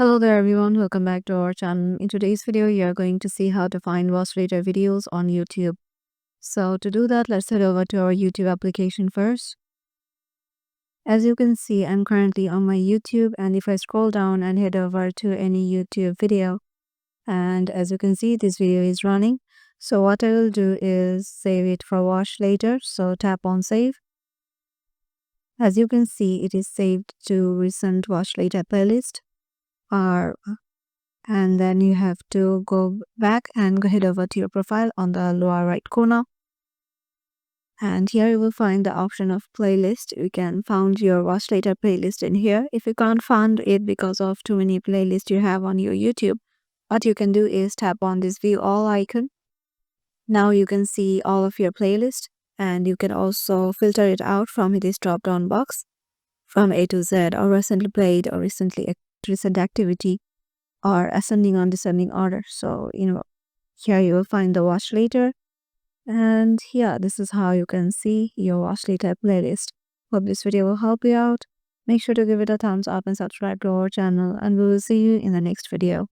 Hello there everyone, welcome back to our channel. In today's video, you are going to see how to find watch later videos on YouTube. So to do that, let's head over to our YouTube application first. As you can see, I'm currently on my YouTube, and if I scroll down and head over to any YouTube video, and as you can see, this video is running. So what I will do is save it for watch later. So tap on save. As you can see, it is saved to recent watch later playlist. Or and then you have to go back and head over to your profile on the lower right corner, and here you will find the option of playlist. You can find your watch later playlist in here. If you can't find it because of too many playlists you have on your YouTube, what you can do is tap on this view all icon. Now you can see all of your playlist, and you can also filter it out from this drop down box from A to Z, or recently played, or recent activity, or ascending or descending order. So here you will find the watch later, and yeah, this is how you can see your watch later playlist. Hope this video will help you out. Make sure to give it a thumbs up and subscribe to our channel, and we will see you in the next video.